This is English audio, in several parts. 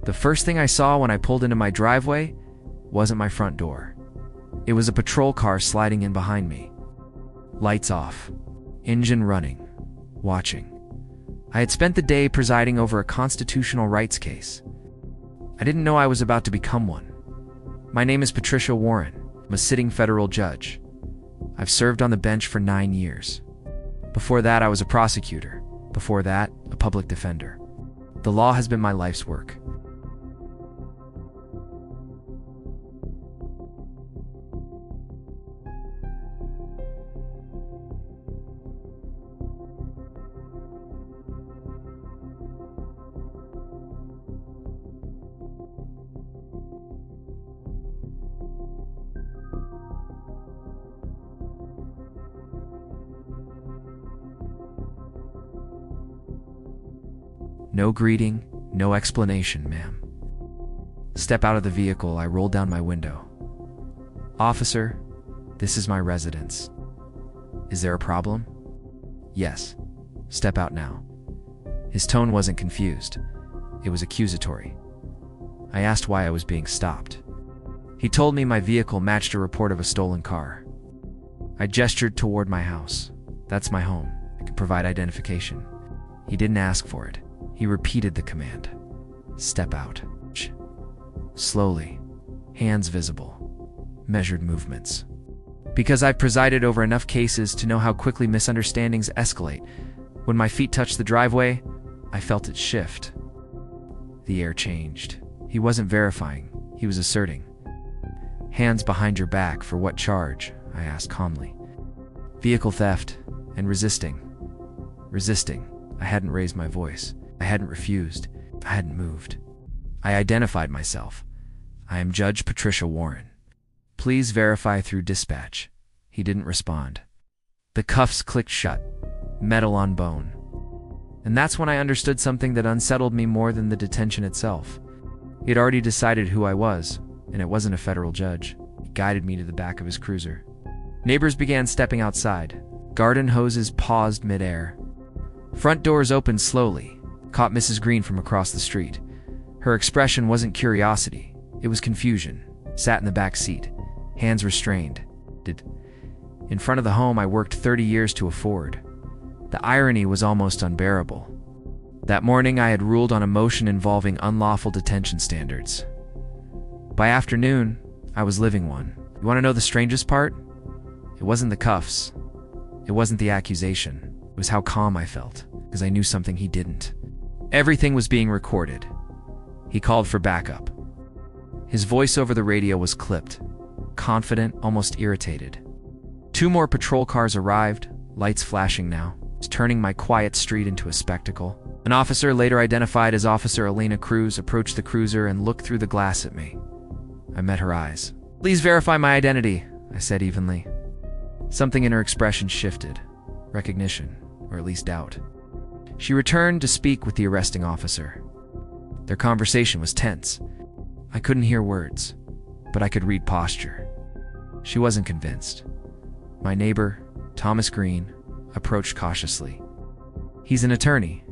The first thing I saw when I pulled into my driveway wasn't my front door. It was a patrol car sliding in behind me. Lights off, engine running, watching. I had spent the day presiding over a constitutional rights case. I didn't know I was about to become one. My name is Patricia Warren. I'm a sitting federal judge. I've served on the bench for 9 years. Before that, I was a prosecutor. Before that, a public defender. The law has been my life's work. No greeting, no explanation, ma'am. Step out of the vehicle, I roll down my window. Officer, this is my residence. Is there a problem? Yes. Step out now. His tone wasn't confused. It was accusatory. I asked why I was being stopped. He told me my vehicle matched a report of a stolen car. I gestured toward my house. That's my home. I can provide identification. He didn't ask for it. He repeated the command. Step out. Slowly, hands visible, measured movements. Because I've presided over enough cases to know how quickly misunderstandings escalate, when my feet touched the driveway, I felt it shift. The air changed. He wasn't verifying, he was asserting. Hands behind your back, for what charge? I asked calmly. Vehicle theft and resisting. Resisting. I hadn't raised my voice. I hadn't refused. I hadn't moved. I identified myself. I am Judge Patricia Warren. Please verify through dispatch. He didn't respond. The cuffs clicked shut, metal on bone. And that's when I understood something that unsettled me more than the detention itself. He had already decided who I was, and it wasn't a federal judge. He guided me to the back of his cruiser. Neighbors began stepping outside. Garden hoses paused midair. Front doors opened slowly, caught Mrs. Green from across the street. Her expression wasn't curiosity, it was confusion. Sat in the back seat, hands restrained. In front of the home I worked 30 years to afford. The irony was almost unbearable. That morning I had ruled on a motion involving unlawful detention standards. By afternoon, I was living one. You want to know the strangest part? It wasn't the cuffs. It wasn't the accusation. It was how calm I felt, because I knew something he didn't. Everything was being recorded. He called for backup. His voice over the radio was clipped, confident, almost irritated. 2 more patrol cars arrived, lights flashing now, turning my quiet street into a spectacle. An officer, later identified as Officer Elena Cruz, approached the cruiser and looked through the glass at me. I met her eyes. Please verify my identity, I said evenly. Something in her expression shifted. Recognition, or at least doubt. She returned to speak with the arresting officer. Their conversation was tense. I couldn't hear words, but I could read posture. She wasn't convinced. My neighbor, Thomas Green, approached cautiously. He's an attorney,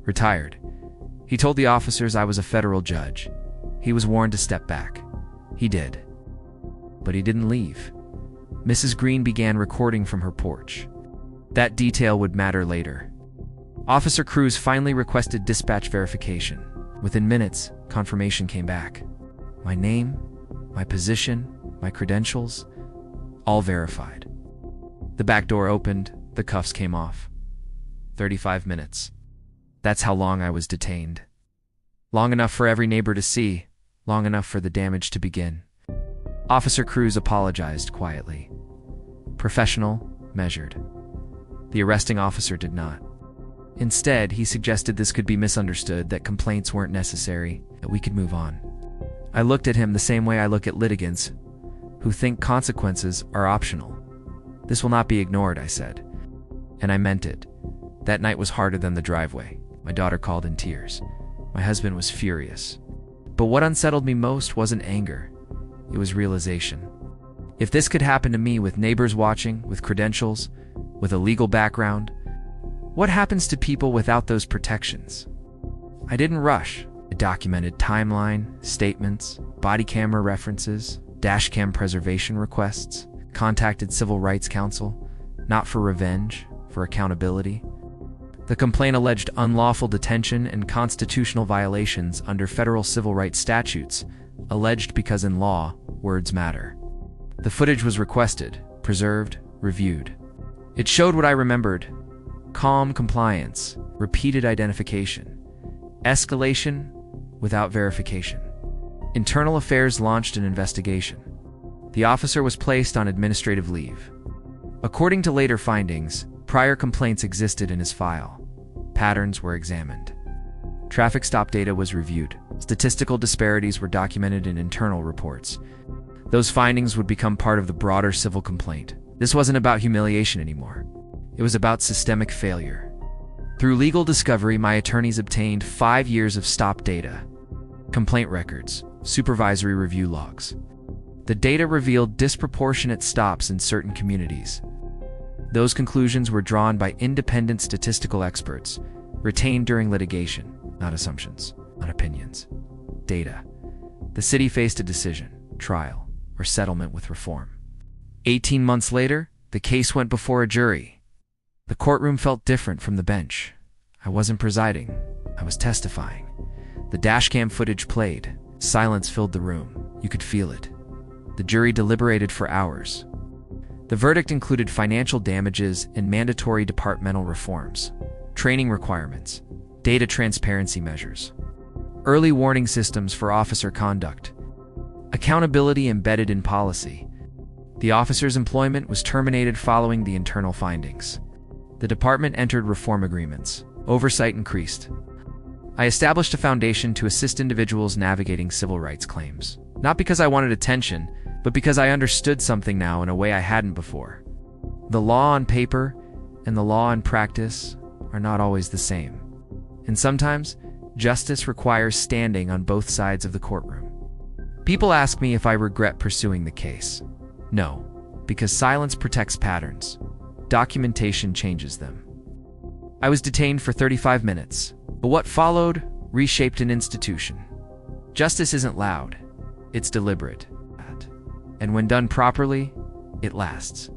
retired. He told the officers I was a federal judge. He was warned to step back. He did. But he didn't leave. Mrs. Green began recording from her porch. That detail would matter later. Officer Cruz finally requested dispatch verification. Within minutes, confirmation came back. My name, my position, my credentials, all verified. The back door opened, the cuffs came off. 35 minutes. That's how long I was detained. Long enough for every neighbor to see, long enough for the damage to begin. Officer Cruz apologized quietly. Professional, measured. The arresting officer did not. Instead, he suggested this could be misunderstood, that complaints weren't necessary, that we could move on. I looked at him the same way I look at litigants who think consequences are optional. This will not be ignored, I said. And I meant it. That night was harder than the driveway. My daughter called in tears. My husband was furious. But what unsettled me most wasn't anger. It was realization. If this could happen to me with neighbors watching, with credentials, with a legal background, what happens to people without those protections? I didn't rush. I It documented timeline, statements, body camera references, dashcam preservation requests, contacted Civil Rights Council, not for revenge, for accountability. The complaint alleged unlawful detention and constitutional violations under federal civil rights statutes, alleged because in law, words matter. The footage was requested, preserved, reviewed. It showed what I remembered: calm compliance, repeated identification, escalation without verification. Internal Affairs launched an investigation. The officer was placed on administrative leave. According to later findings, prior complaints existed in his file. Patterns were examined. Traffic stop data was reviewed. Statistical disparities were documented in internal reports. Those findings would become part of the broader civil complaint. This wasn't about humiliation anymore. It was about systemic failure. Through legal discovery, my attorneys obtained 5 years of stop data, complaint records, supervisory review logs. The data revealed disproportionate stops in certain communities. Those conclusions were drawn by independent statistical experts, retained during litigation, not assumptions, not opinions. Data. The city faced a decision, trial, or settlement with reform. 18 months later, the case went before a jury. The courtroom felt different from the bench. I wasn't presiding, I was testifying. The dashcam footage played. Silence filled the room. You could feel it. The jury deliberated for hours. The verdict included financial damages and mandatory departmental reforms, training requirements, data transparency measures, early warning systems for officer conduct, accountability embedded in policy. The officer's employment was terminated following the internal findings. The department entered reform agreements. Oversight increased. I established a foundation to assist individuals navigating civil rights claims. Not because I wanted attention, but because I understood something now in a way I hadn't before. The law on paper and the law in practice are not always the same. And sometimes, justice requires standing on both sides of the courtroom. People ask me if I regret pursuing the case. No, because silence protects patterns. Documentation changes them. I was detained for 35 minutes, but what followed reshaped an institution. Justice isn't loud, it's deliberate. And when done properly, it lasts.